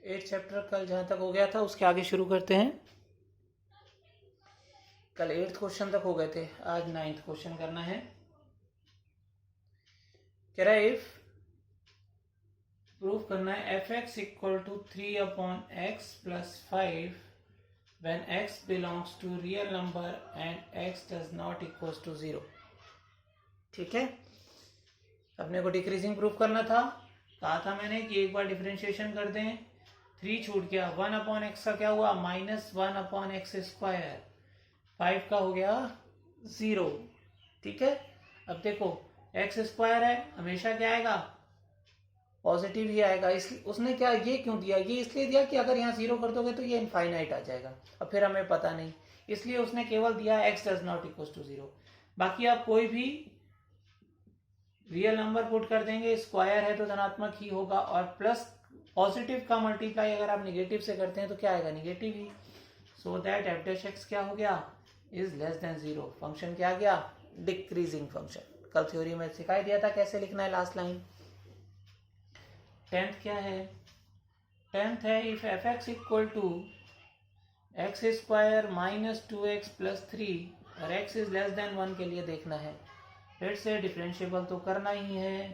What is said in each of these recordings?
8 chapter कल जहाँ तक हो गया था उसके आगे शुरू करते हैं। कल 8th क्वेश्चन तक हो गए थे, आज 9th क्वेश्चन करना है। कह रहा है इफ प्रूफ करना है f(x) equal to 3/x + 5 when x belongs to real number and x does not equals to 0। ठीक है, अपने को डिक्रीजिंग प्रूफ करना था। कहा था मैंने कि एक बार डिफरेंशिएशन कर दें, 3 छूट गया, 1/x का क्या हुआ -1/x², 5 का हो गया 0। ठीक है, अब देखो x² है, हमेशा क्या आएगा, पॉजिटिव ही आएगा। इसलिए उसने क्या ये क्यों दिया, ये इसलिए दिया कि अगर यहाँ 0 कर दोगे तो ये इनफाइनाइट आ जाएगा और फिर हमें पता नहीं, इसलिए उसने केवल दिया x does not equal to 0। बाकी आप कोई भी रियल नंबर पुट कर देंगे, स्क्वायर है तो धनात्मक ही होगा, और प्लस पॉजिटिव का मल्टीप्लाई अगर आप निगेटिव से करते हैं तो क्या आएगा, negative he. So that f(x) क्या हो गया, इज लेस देन 0। फंक्शन क्या आ गया, डिक्रीजिंग फंक्शन। कल थ्योरी में सिखाई दिया था कैसे लिखना है लास्ट लाइन। 10th क्या है, 10th है if f(x) equal to x² - 2x + 3 और x इज लेस देन 1 के लिए देखना है। फिर से डिफरेंशिएबल तो करना ही है,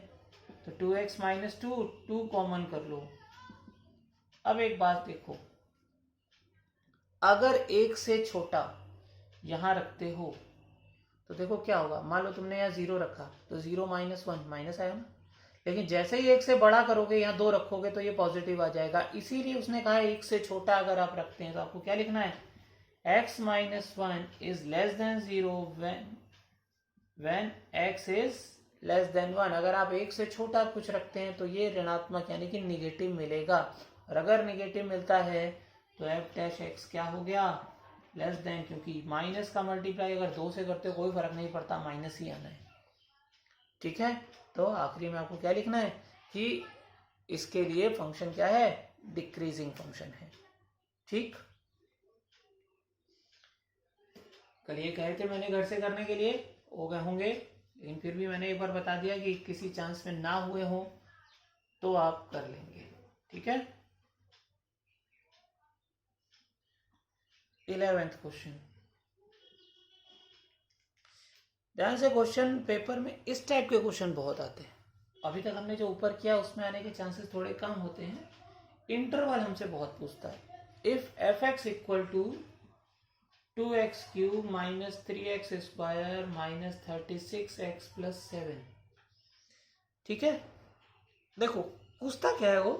तो 2x - 2 कॉमन कर लो। अब एक बात देखो, अगर एक से छोटा यहां रखते हो तो देखो क्या होगा। मान लो तुमने यहाँ 0 रखा तो 0 - 1 माइनस आया ना, लेकिन जैसे ही एक से बड़ा करोगे, यहाँ 2 रखोगे तो ये पॉजिटिव आ जाएगा। इसीलिए उसने कहा एक से छोटा अगर आप रखते हैं तो आपको क्या लिखना है, x - 1 is less than 0 when x is less than 1। अगर आप एक से छोटा कुछ रखते हैं तो ये ऋणात्मक यानी कि निगेटिव मिलेगा, और अगर निगेटिव मिलता है तो f(x) क्या हो गया, लेस देन, क्योंकि माइनस का मल्टीप्लाई अगर 2 से करते हो कोई फर्क नहीं पड़ता, माइनस ही आना है। ठीक है, तो आखिरी में आपको क्या लिखना है कि इसके लिए फंक्शन क्या है, डिक्रीजिंग फंक्शन है। ठीक, कल ये कहे थे मैंने घर से करने के लिए, हो गए होंगे, लेकिन फिर भी मैंने एक बार बता दिया कि किसी चांस में ना हुए हो तो आप कर लेंगे। ठीक है, 11th क्वेश्चन। ध्यान से, क्वेश्चन पेपर में इस टाइप के क्वेश्चन बहुत आते हैं। अभी तक हमने जो ऊपर किया उसमें आने के चांसेस थोड़े कम होते हैं। इंटरवल हमसे बहुत पूछता है। If f(x) equal to 2x³ - 3x² - 36x + 7। ठीक है, देखो पूछता क्या है वो,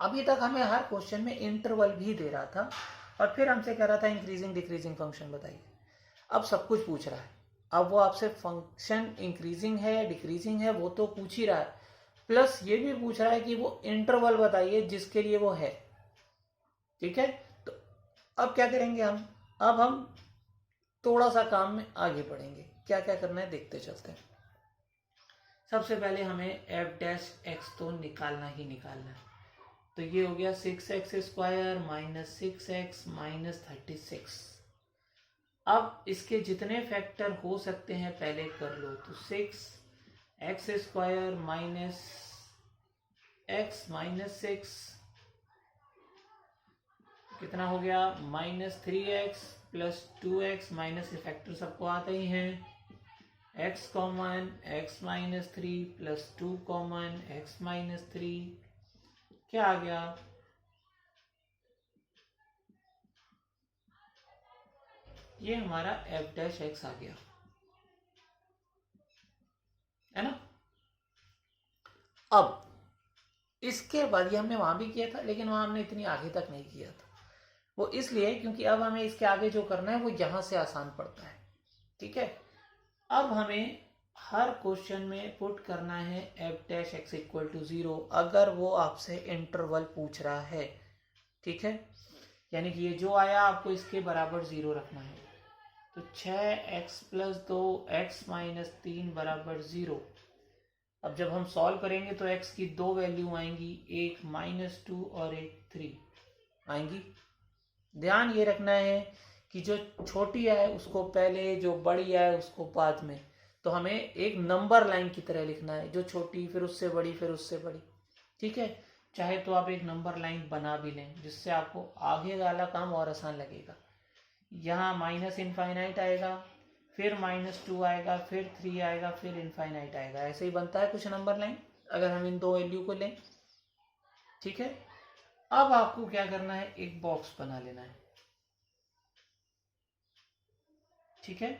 अभी तक हमें हर क्वेश्चन में इंटरवल भी दे रहा था और फिर हमसे कह रहा था इंक्रीजिंग डिक्रीजिंग फंक्शन बताइए। अब सब कुछ पूछ रहा है। अब वो आपसे फंक्शन इंक्रीजिंग है डिक्रीजिंग है वो तो पूछ ही रहा है, प्लस ये भी पूछ रहा है कि वो इंटरवल बताइए जिसके लिए वो है। ठीक है, तो अब क्या करेंगे अब हम थोड़ा सा काम में आगे बढ़ेंगे। क्या क्या करना है देखते चलते हैं। सबसे पहले हमें f(x) तो निकालना ही निकालना है। तो ये हो गया 6x² - 6x - 36। अब इसके जितने फैक्टर हो सकते हैं पहले कर लो। तो 6x² - x - 6 कितना हो गया, -3x + 2x माइनस फैक्टर सबको आते ही हैं, x common x - 3 + 2 common x - 3 क्या आ गया, ये हमारा f(x) आ गया, है ना। अब इसके बाद ये हमने वहां भी किया था, लेकिन वहां हमने इतनी आगे तक नहीं किया था। वो इसलिए क्योंकि अब हमें इसके आगे जो करना है वो यहां से आसान पड़ता है। ठीक है, अब हमें हर क्वेश्चन में पुट करना है f(x) इक्वल टू 0 अगर वो आपसे इंटरवल पूछ रहा है। ठीक है, यानी कि ये जो आया आपको इसके बराबर 0 रखना है। तो 6x + 2 x - 3 = 0। अब जब हम सॉल्व करेंगे तो x की 2 वैल्यू आएंगी, एक -2 और एक 3 आएंगी। ध्यान ये रखना है कि जो छोटी है उसको पहले, जो बड़ी है उसको बाद में। तो हमें एक नंबर लाइन की तरह लिखना है, जो छोटी फिर उससे बड़ी फिर उससे बड़ी। ठीक है, चाहे तो आप एक नंबर लाइन बना भी लें, जिससे आपको आगे वाला काम और आसान लगेगा। यहाँ माइनस इनफाइनाइट आएगा, फिर -2 आएगा, फिर 3 आएगा, फिर इनफाइनाइट आएगा। ऐसे ही बनता है कुछ नंबर लाइन अगर हम इन दो वैल्यू को लें। ठीक है, अब आपको क्या करना है, एक बॉक्स बना लेना है। ठीक है,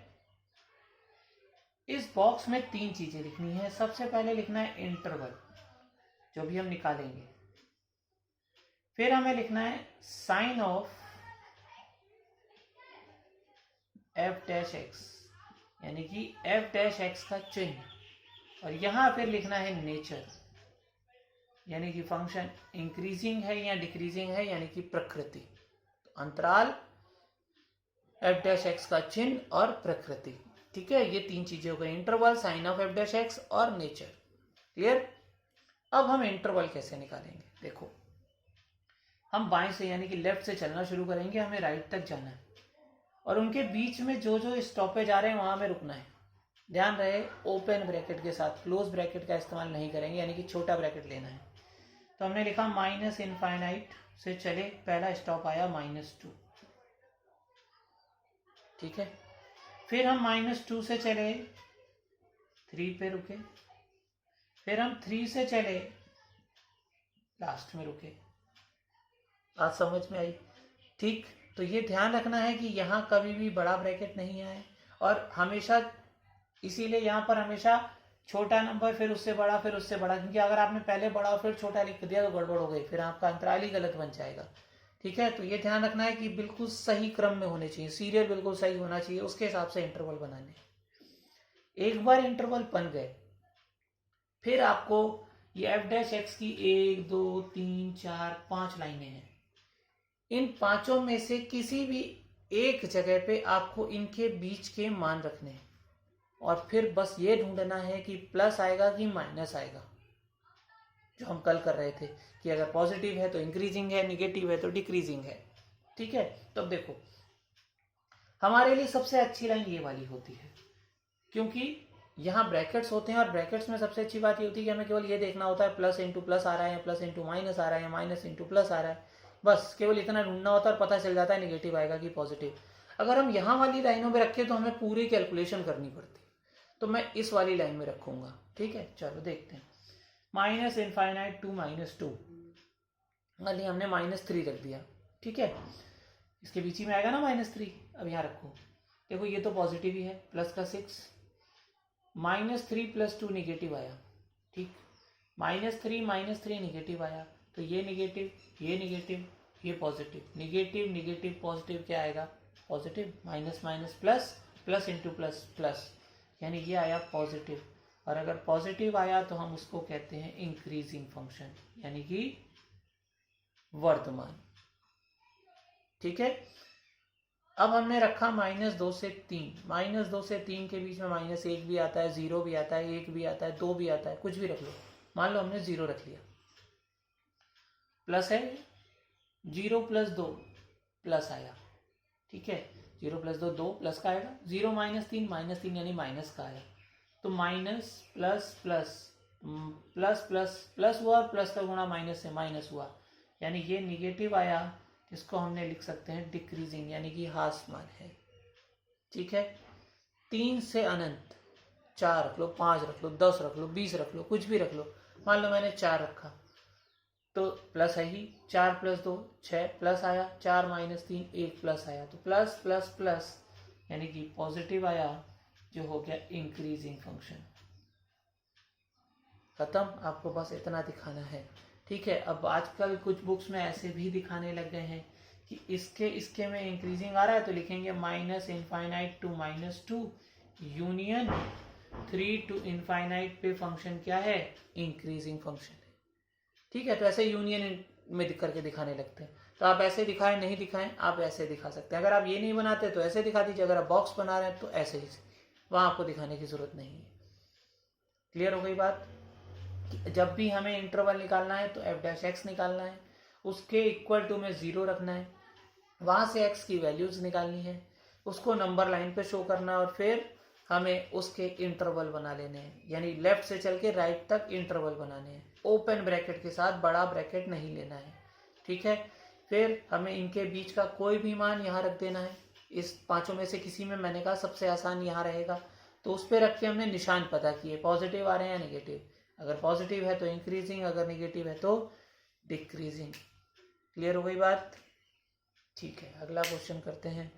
इस बॉक्स में 3 चीजें लिखनी है। सबसे पहले लिखना है इंटरवल, जो भी हम निकालेंगे। फिर हमें लिखना है sine of F dash X, यानी कि एफ डैश एक्स का चिन्ह। और यहां फिर लिखना है नेचर, यानी कि फंक्शन इंक्रीजिंग है या डिक्रीजिंग है, यानी कि प्रकृति। तो अंतराल, एफ डैश एक्स का चिन्ह और प्रकृति। ठीक है, ये 3 चीजें हो गई, interval, sine of F dash X और नेचर। क्लियर। अब हम इंटरवल कैसे निकालेंगे, देखो हम बाएं से यानी कि लेफ्ट से चलना शुरू करेंगे, हमें राइट तक जाना है और उनके बीच में जो जो स्टॉपेज आ रहे हैं वहां हमें रुकना है। ध्यान रहे ओपन ब्रैकेट के साथ, क्लोज ब्रैकेट का इस्तेमाल नहीं करेंगे, यानी कि छोटा ब्रैकेट लेना है। तो हमने लिखा माइनस इनफाइनाइट से चले, पहला स्टॉप आया -2। ठीक है, फिर हम -2 से चले 3 पे रुके, फिर हम 3 से चले लास्ट में रुके। आज समझ में आई। ठीक, तो ये ध्यान रखना है कि यहाँ कभी भी बड़ा ब्रैकेट नहीं आए, और हमेशा इसीलिए यहाँ पर हमेशा छोटा नंबर फिर उससे बड़ा फिर उससे बड़ा, क्योंकि अगर आपने पहले बड़ा और फिर छोटा लिख दिया तो गड़बड़ हो गई, फिर आपका अंतराल ही गलत बन जाएगा। ठीक है, तो ये ध्यान रखना है कि बिल्कुल सही क्रम में होने चाहिए, सीरियल बिल्कुल सही होना चाहिए, उसके हिसाब से इंटरवल बनाने। एक बार इंटरवल बन गए, फिर आपको ये एफ डैश एक्स की 1 2 3 4 5 लाइनें हैं। इन 5 में से किसी भी एक जगह पे आपको इनके बीच के मान रखने हैं, और फिर बस ये ढूंढना है कि प्लस आएगा कि माइनस आएगा, जो हम कल कर रहे थे कि अगर पॉजिटिव है तो इंक्रीजिंग है, निगेटिव है तो डिक्रीजिंग है। ठीक है, तो अब देखो हमारे लिए सबसे अच्छी लाइन ये वाली होती है, क्योंकि यहाँ ब्रैकेट्स होते हैं, और ब्रैकेट्स में सबसे अच्छी बात ये होती है कि हमें केवल ये देखना होता है प्लस इंटू प्लस आ रहा है या प्लस इंटू माइनस आ रहा है या माइनस इंटू प्लस आ रहा है। बस केवल इतना ढूंढना होता है और पता चल जाता है निगेटिव आएगा कि पॉजिटिव। अगर हम यहाँ वाली लाइनों में रखें तो हमें पूरी कैलकुलेशन करनी पड़ती है, तो मैं इस वाली लाइन में रखूंगा। ठीक है, चलो देखते हैं। माइनस इनफाइनाइट टू -2, मतलब हमने -3 रख दिया। ठीक है, इसके बीच में आएगा ना -3, अब यहाँ रखो। देखो ये तो पॉजिटिव ही है, प्लस का 6, -3 + 2 निगेटिव आया। ठीक, -3 निगेटिव आया, तो ये निगेटिव, ये निगेटिव, ये पॉजिटिव, निगेटिव निगेटिव पॉजिटिव क्या आएगा, positive, minus minus plus, plus into plus plus, यानी ये आया पॉजिटिव। और अगर पॉजिटिव आया तो हम उसको कहते हैं इंक्रीजिंग फंक्शन, यानी कि वर्धमान। ठीक है, अब हमने रखा -2 से 3, -2 से 3 के बीच में -1 भी आता है, 0 भी आता है, 1 भी आता है, 2 भी आता है, कुछ भी रख लो। मान लो हमने 0 रख लिया, प्लस है 0 + 2 प्लस आया। ठीक है, 0 + 2 2 प्लस का आएगा, 0 -3 -3 यानी माइनस का आया, तो minus plus plus plus plus plus हुआ, प्लस का गुणा माइनस से माइनस हुआ, यानी ये निगेटिव आया, इसको हमने लिख सकते हैं डिक्रीजिंग, यानी कि ह्रासमान है। ठीक है, 3 से अनंत, 4 रख लो, 5 रख लो, 10 रख लो, 20 रख लो, कुछ भी रख लो। मान लो मैंने 4 रखा तो प्लस है ही, 4 + 2 6 प्लस आया, 4 - 3 1 प्लस आया, तो प्लस प्लस प्लस यानी कि पॉजिटिव आया, जो हो गया इंक्रीजिंग फंक्शन। खत्म, आपको बस इतना दिखाना है। ठीक है, अब आजकल कुछ बुक्स में ऐसे भी दिखाने लग गए हैं कि इसके में इंक्रीजिंग आ रहा है तो लिखेंगे -∞ to -2 यूनियन 3 to ∞ पे फंक्शन क्या है, इंक्रीजिंग फंक्शन है। ठीक है, तो ऐसे यूनियन में करके दिखाने लगते हैं, तो आप ऐसे दिखाएं, नहीं दिखाएं, आप ऐसे दिखा सकते हैं। अगर आप ये नहीं बनाते तो ऐसे दिखा दीजिए, अगर आप बॉक्स बना रहे हैं तो ऐसे ही, वहां आपको दिखाने की जरूरत नहीं है। क्लियर हो गई बात। जब भी हमें इंटरवल निकालना है तो f' निकालना है, उसके इक्वल टू में 0 रखना है, वहां से x की वैल्यूज निकालनी है, उसको नंबर लाइन पे शो करना है, और फिर हमें उसके इंटरवल बना लेने हैं, यानी लेफ्ट से चल के राइट तक इंटरवल बनाने हैं, ओपन ब्रैकेट के साथ, बड़ा ब्रैकेट नहीं लेना है। ठीक है, फिर हमें इनके बीच का कोई भी मान यहाँ रख देना है। इस पांचों में से किसी में, मैंने कहा सबसे आसान यहाँ रहेगा, तो उस पर रख के हमने निशान पता किए, पॉजिटिव आ रहे हैं या निगेटिव। अगर पॉजिटिव है तो इंक्रीजिंग, अगर निगेटिव है तो डिक्रीजिंग। क्लियर हो गई बात? ठीक है, अगला क्वेश्चन करते हैं।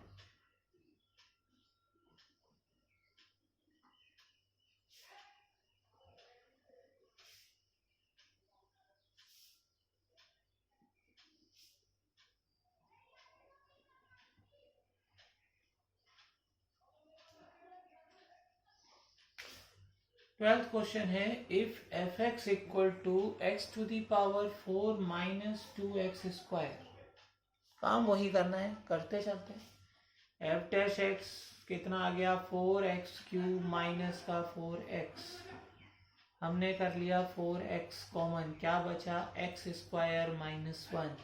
ट्वेल्थ क्वेश्चन है, if F X equal to X to the power 4 minus 2x square. काम वही करना है, करते चलते हैं। एफ डैश एक्स कितना आ गया, 4x क्यूब माइनस का 4x। हमने कर लिया 4x कॉमन, क्या बचा, एक्स स्क्वायर माइनस 1।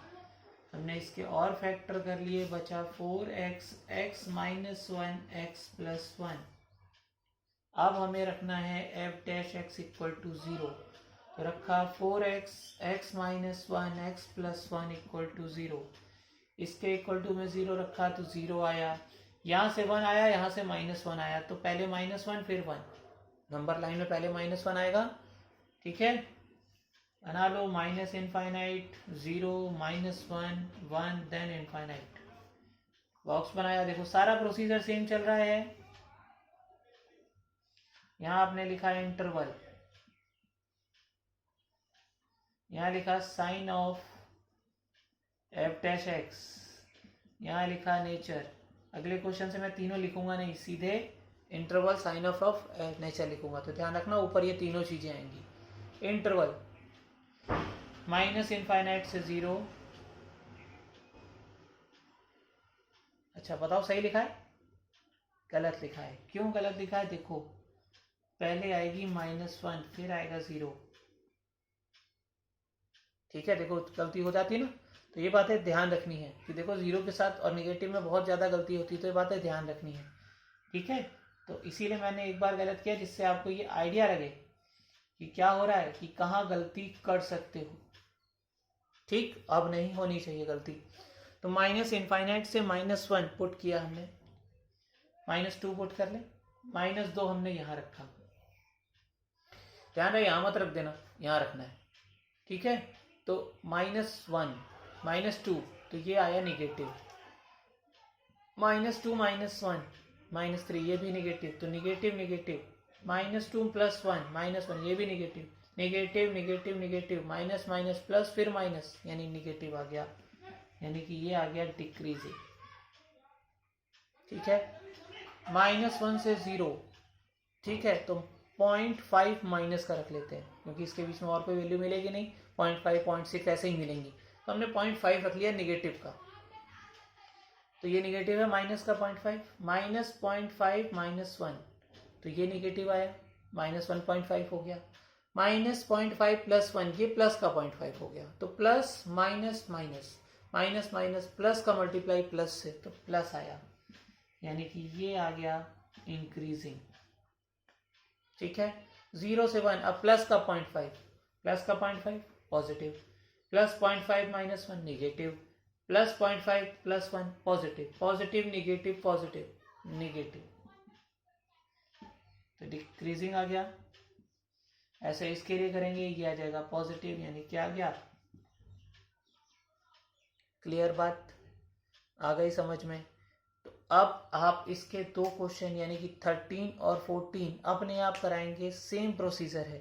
हमने इसके और फैक्टर कर लिए, बचा 4x x minus 1 x plus 1। अब हमें रखना है F dash X equal to 0, तो रखा 4x x minus 1 x plus 1 equal to 0। इसके इक्वल टू में 0 रखा तो 0 आया, यहाँ से 1 आया, यहाँ से -1 आया, तो पहले -1 फिर 1, नंबर लाइन में पहले -1 आएगा। ठीक है, बना लो, minus infinite 0 -1 1 then infinite. Box बनाया, देखो सारा प्रोसीजर सेम चल रहा है। यहाँ आपने लिखा इंटरवल, यहाँ लिखा sine of F dash X, यहाँ लिखा नेचर। अगले क्वेश्चन से मैं तीनों लिखूंगा नहीं, सीधे इंटरवल साइन ऑफ नेचर लिखूंगा, तो ध्यान रखना ऊपर ये तीनों चीजें आएंगी। इंटरवल माइनस इनफाइनाइट से 0। अच्छा बताओ, सही लिखा है गलत लिखा है? क्यों गलत लिखा है? देखो, पहले आएगी -1 फिर आएगा 0। ठीक है, देखो गलती हो जाती है ना, तो ये बातें ध्यान रखनी है कि देखो 0 के साथ और निगेटिव में बहुत ज़्यादा गलती होती है, तो ये बातें ध्यान रखनी है। ठीक है, तो इसीलिए मैंने एक बार गलत किया, जिससे आपको ये आइडिया लगे कि क्या हो रहा है, कि कहाँ गलती कर सकते हो। ठीक, अब नहीं होनी चाहिए गलती। तो माइनस इनफाइनाइट से -1 पुट किया हमने, -2 पुट कर ले, -2 हमने यहाँ रखा। ध्यान रहे, यहाँ मत रख देना, यहाँ रखना है। ठीक है, तो -1 -2, तो ये आया निगेटिव। -2 -1 -3, ये भी निगेटिव, तो निगेटिव निगेटिव। -2 + 1 -1, ये भी negative. Negative negative negative, minus minus plus फिर माइनस, यानी निगेटिव आ गया, यानी कि ये आ गया डिक्रीजिंग। ठीक है, -1 से 0। ठीक है, तो 0.5 माइनस का रख लेते हैं, क्योंकि इसके बीच में और कोई वैल्यू मिलेगी नहीं, 0.5 0.6 ऐसे ही मिलेंगी, तो हमने 0.5 रख लिया निगेटिव का। तो ये निगेटिव है माइनस का 0.5, -0.5 -1, तो ये निगेटिव आया, -1.5 हो गया। -0.5 + 1, ये प्लस का 0.5 हो गया, तो plus minus minus minus minus plus का मल्टीप्लाई प्लस से, तो प्लस आया, यानी कि ये आ गया इंक्रीजिंग। ठीक है, 0 से 1, अब प्लस का 0.5, प्लस का 0.5 positive, plus 0.5 -1 negative, plus 0.5 + 1 positive, positive negative positive negative, तो डिक्रीजिंग आ गया। ऐसे इसके लिए करेंगे, ये आ जाएगा पॉजिटिव, यानी क्या आ गया, क्लियर बात आ गई समझ में? तो अब आप इसके दो क्वेश्चन यानी कि 13 और 14 अपने आप कराएंगे, सेम प्रोसीजर है,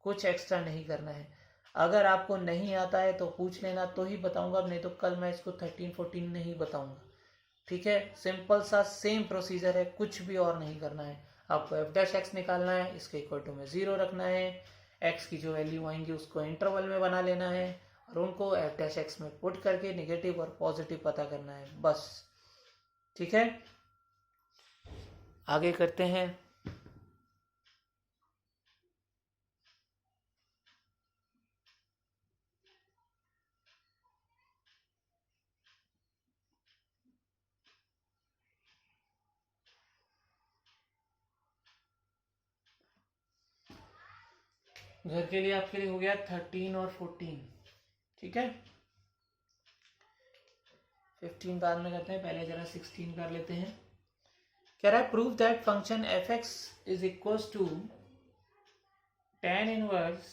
कुछ एक्स्ट्रा नहीं करना है। अगर आपको नहीं आता है तो पूछ लेना, तो ही बताऊंगा, नहीं तो कल मैं इसको 13 14 नहीं बताऊंगा। ठीक है, सिंपल सा सेम प्रोसीजर है, कुछ भी और नहीं करना है। आपको एफ डैश एक्स निकालना है, इसके इक्वल टू में 0 रखना है, एक्स की जो वैल्यू आएंगी उसको इंटरवल में बना लेना है, और उनको एफ डैश एक्स में पुट करके निगेटिव और पॉजिटिव पता करना है, बस। ठीक है, आगे करते हैं। घर के लिए आपके लिए हो गया 13 और 14, ठीक है। 15 बाद में करते हैं, पहले जरा 16 कर लेते हैं। कह रहा है prove that function F X is equal to tan inverse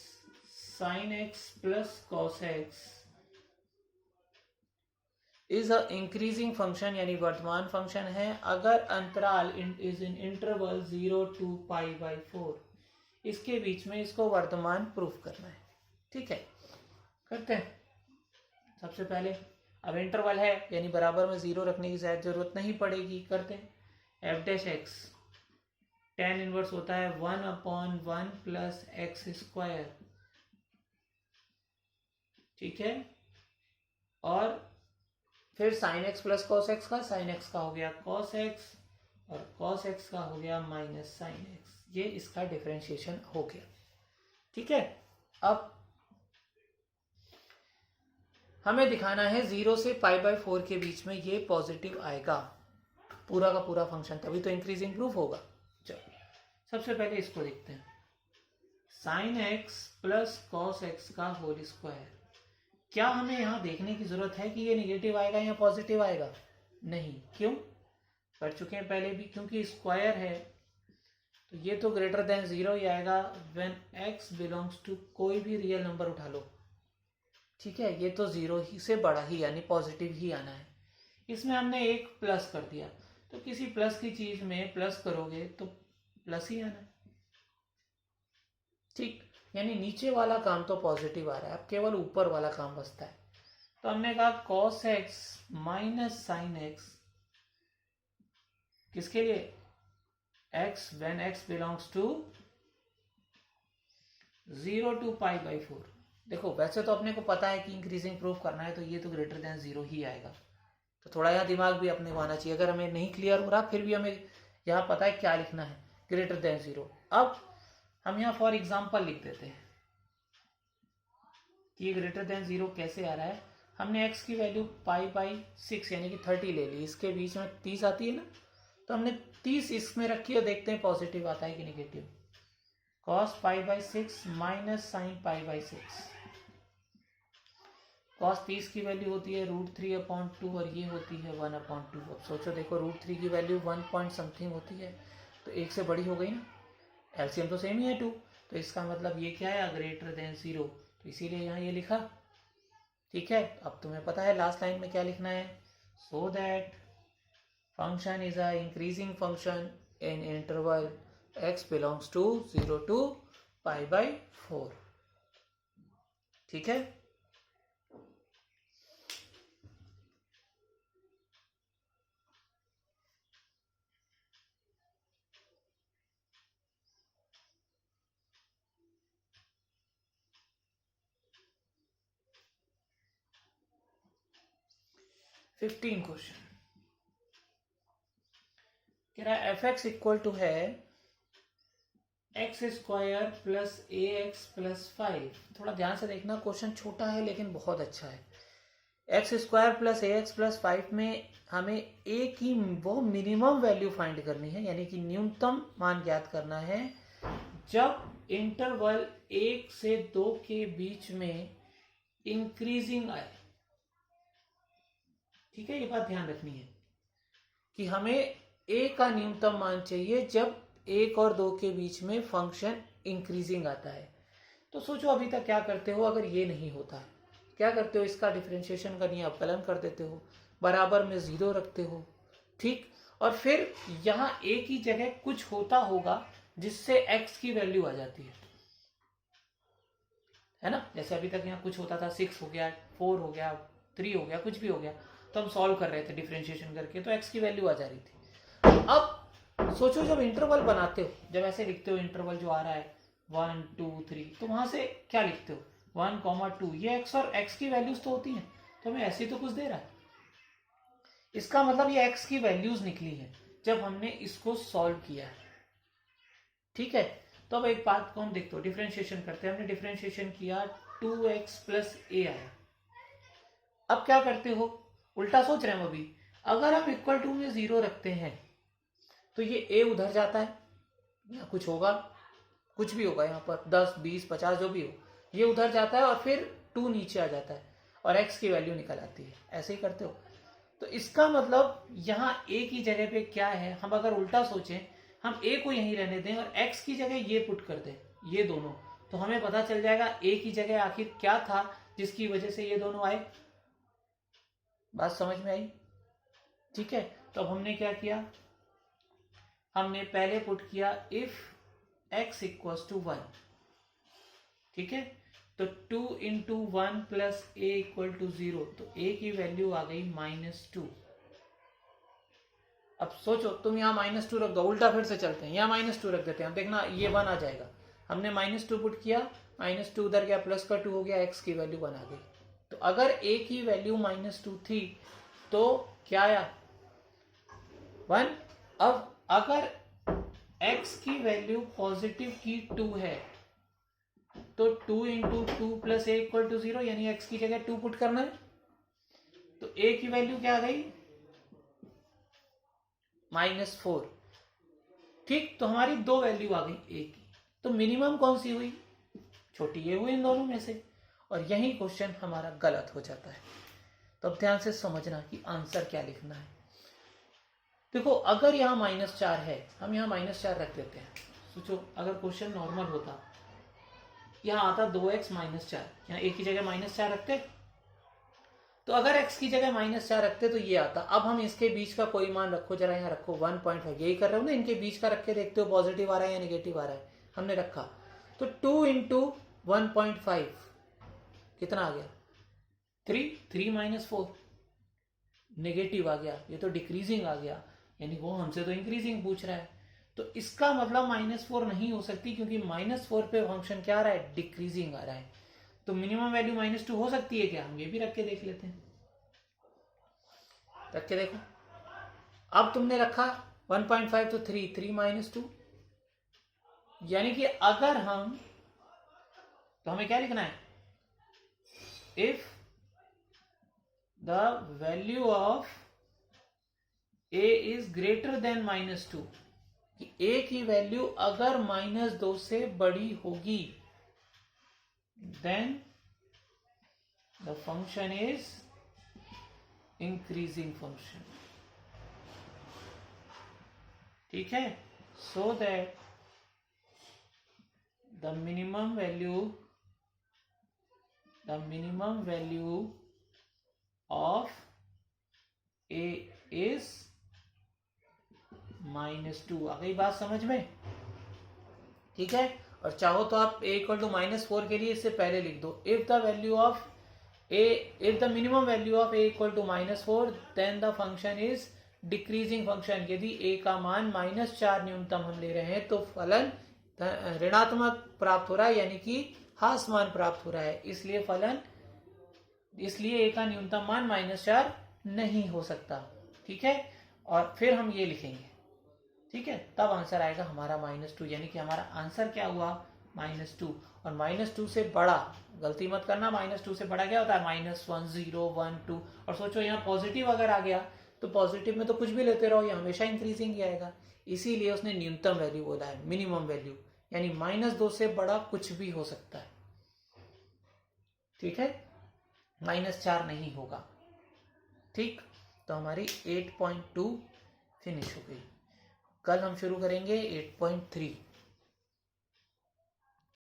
sin x plus cos x is a increasing function, यानी वर्तमान फंक्शन है, अगर अंतराल इज इन इंटरवल 0 to π/4। इसके बीच में इसको वर्तमान प्रूफ करना है, ठीक है। करते हैं। सबसे पहले अब इंटरवल है यानी बराबर में 0 रखने की शायद जरूरत नहीं पड़ेगी। करते हैं। F dash x tan inverse होता है 1/1 प्लस एक्स स्क्वायर, ठीक है। और फिर sine x plus cos x का, साइन एक्स का हो गया कॉस एक्स और कॉस एक्स का हो गया माइनस साइन एक्स। ये इसका डिफरेंशिएशन हो गया, ठीक है। अब हमें दिखाना है 0 से π/4 के बीच में ये पॉजिटिव आएगा पूरा का पूरा फंक्शन, तभी तो इंक्रीजिंग प्रूफ होगा। चलो सबसे पहले इसको देखते हैं। Sine x plus cos x का होल स्क्वायर। क्या हमें यहाँ देखने की जरूरत है कि ये नेगेटिव आएगा या पॉजिटिव आएगा? नहीं। क्यों? कर चुके हैं पहले भी, क्योंकि स्क्वायर है तो ये तो ग्रेटर देन 0 ही आएगा व्हेन x बिलोंग्स टू कोई भी रियल नंबर उठा लो, ठीक है। ये तो 0 ही से बड़ा ही यानी पॉजिटिव ही आना है। इसमें हमने एक प्लस कर दिया, तो किसी प्लस की चीज में प्लस करोगे तो प्लस ही आना है, ठीक। यानी नीचे वाला काम तो पॉजिटिव आ रहा है, अब केवल ऊपर वाला काम बचता है। तो हमने कहा cos x minus sine x, किसके लिए? x when x belongs to 0 to π/4। देखो वैसे तो अपने को पता है कि इंक्रीजिंग प्रूफ करना है तो ये तो ग्रेटर देन 0 ही आएगा, तो थोड़ा यहाँ दिमाग भी अपने को आना चाहिए। अगर हमें नहीं क्लियर हो रहा फिर भी हमें यहाँ पता है क्या लिखना है, ग्रेटर देन 0। अब हम यहाँ फॉर एग्जाम्पल लिख देते हैं कि ये ग्रेटर देन 0 कैसे आ रहा है। हमने x की वैल्यू π/6 यानी कि 30 ले ली, इसके बीच में 30 आती है ना, तो हमने 30 इसमें रखी और देखते हैं पॉजिटिव आता है कि negative. cos π/6 minus sine π/6। cos 30 की वैल्यू होती है √3/2 और ये होती है 1/2। अब सोचो देखो √3 की वैल्यू 1 पॉइंट समथिंग होती है तो एक से बड़ी हो गई ना, एलसीएम तो सेम ही है 2, तो इसका मतलब ये क्या है? ग्रेटर देन 0, तो इसीलिए यहाँ ये लिखा, ठीक है। अब तुम्हें पता है लास्ट लाइन में क्या लिखना है, so that function is a increasing function in interval x belongs to 0 to π/4, ठीक है। क्वेश्चन कह रहा है एफ एक्स इक्वल टू है X square plus A X plus 5। थोड़ा ध्यान से देखना, क्वेश्चन छोटा है लेकिन बहुत अच्छा है। X square plus A X plus 5 में हमें ए की वो मिनिमम वैल्यू फाइंड करनी है, यानी कि न्यूनतम मान ज्ञात करना है जब इंटरवल 1 से 2 के बीच में इंक्रीजिंग आए, ठीक है। ये बात ध्यान रखनी है कि हमें ए का न्यूनतम मान चाहिए जब 1 और 2 के बीच में फंक्शन इंक्रीजिंग आता है। तो सोचो अभी तक क्या करते हो, अगर ये नहीं होता है क्या करते हो? इसका डिफरेंशिएशन करनी अवकलन कर देते हो, बराबर में 0 रखते हो, ठीक। और फिर यहाँ a की जगह कुछ होता होगा जिससे x की वैल्यू आ जाती है ना। जैसे अभी तक यहाँ कुछ होता था, 6 हो गया, 4 हो गया, 3 हो गया, कुछ भी हो गया, तो हम सॉल्व कर रहे थे डिफरेंशिएशन करके, तो x की वैल्यू आ जा रही थी। अब सोचो जब इंटरवल बनाते हो, जब ऐसे लिखते हो इंटरवल जो आ रहा है 1 2 3, तो वहां से क्या लिखते हो? 1, 2, ये x और x की वैल्यूज तो होती हैं, तो हमें ऐसे तो कुछ दे रहा है। इसका मतलब ये x की वैल्यूज निकली है जब हमने इसको सॉल्व किया है, ठीक है। तो अब एक बात को हम देखते हो, डिफरेंशिएशन करते हैं। हमने डिफरेंशिएशन किया 2x प्लस ए आया। अब क्या करते हो? उल्टा सोच रहे हैं हम अभी। अगर हम इक्वल टू में 0 रखते हैं तो ये a उधर जाता है या कुछ होगा, कुछ भी होगा यहाँ पर 10, 20, 50 जो भी हो, ये उधर जाता है और फिर 2 नीचे आ जाता है और x की वैल्यू निकल आती है। ऐसे ही करते हो। तो इसका मतलब यहाँ a की जगह पे क्या है, हम अगर उल्टा सोचें, हम a को यहीं रहने दें और x की जगह ये पुट कर दें, ये दोनों, तो हमें पता चल जाएगा a की जगह आखिर क्या था जिसकी वजह से ये दोनों आए। बात समझ में आई? ठीक है, तो अब हमने क्या किया, हमने पहले पुट किया इफ x इक्वल्स टू 1, ठीक है, तो 2 into 1 plus A equal to 0, तो a की वैल्यू आ गई -2। अब सोचो, तुम यहाँ -2 रख दो, उल्टा फिर से चलते हैं, यहाँ -2 रख देते हैं, अब देखना ये 1 आ जाएगा। हमने -2 पुट किया, -2 उधर गया, प्लस का 2 हो गया, x की वैल्यू 1 आ गई। तो अगर a की वैल्यू -2 थी तो क्या आया, 1। अब अगर x की वैल्यू पॉजिटिव की 2 है तो 2 into 2 plus A equal to 0, यानी x की जगह 2 पुट करना है, तो a की वैल्यू क्या आ गई, -4। ठीक, तो हमारी 2 वैल्यू आ गई a की, तो मिनिमम कौन सी हुई, छोटी ये हुई इन दोनों में से, और यही क्वेश्चन हमारा गलत हो जाता है। तो अब ध्यान से समझना कि आंसर क्या लिखना है। देखो, अगर यहाँ -4 है, हम यहाँ -4 रख देते हैं। सोचो अगर क्वेश्चन नॉर्मल होता, यहाँ आता 2x -4, यहाँ a की जगह -4 रखते, तो अगर x की जगह -4 रखते तो ये आता। अब हम इसके बीच का कोई मान रखो, जरा यहाँ रखो 1.5, यही कर रहे हो ना, इनके बीच का रख के देखते हो पॉजिटिव आ रहा है या नेगेटिव आ रहा है। हमने रखा, तो 2 इंटू 1.5 कितना आ गया, 3, 3 - 4 नेगेटिव आ गया, ये तो डिक्रीजिंग आ गया, यानी वो हमसे तो इंक्रीजिंग पूछ रहा है। तो इसका मतलब -4 नहीं हो सकती, क्योंकि -4 पे फंक्शन क्या आ रहा है, डिक्रीजिंग आ रहा है। तो मिनिमम वैल्यू -2 हो सकती है क्या, हम ये भी रख के देख लेते हैं। रख के देखो, अब तुमने रखा 1.5, तो 3, 3 - 2, यानी कि अगर हम, तो हमें क्या लिखना है, if the value of a is greater than -2, कि a की वैल्यू अगर -2 से बड़ी होगी, then the function is increasing function. ठीक है, so that the minimum value of a is -2। आ गई बात समझ में? ठीक है, और चाहो तो आप a इक्वल टू -4 के लिए इससे पहले लिख दो, if the minimum value of a equal to -4 then the function is decreasing function. यदि a का मान -4 न्यूनतम हम ले रहे हैं तो फलन ऋणात्मक प्राप्त हो रहा है, यानी कि हास मान प्राप्त हो रहा है, इसलिए a का न्यूनतम मान -4 नहीं हो सकता। ठीक है, और फिर हम ये लिखेंगे, ठीक है, तब आंसर आएगा हमारा -2, यानी कि हमारा आंसर क्या हुआ, -2। और -2 से बड़ा, गलती मत करना, -2 से बड़ा क्या होता है, -1, 0, 1, 2। और सोचो यहाँ पॉजिटिव अगर आ गया, तो पॉजिटिव में तो कुछ भी लेते रहो, ये हमेशा इंक्रीजिंग ही आएगा, इसीलिए उसने न्यूनतम वैल्यू बोला है, मिनिमम वैल्यू, यानी -2 से बड़ा कुछ भी हो सकता है। ठीक है, -4 नहीं होगा। ठीक, तो हमारी 8.2 फिनिश हो गई। कल हम शुरू करेंगे 8.3।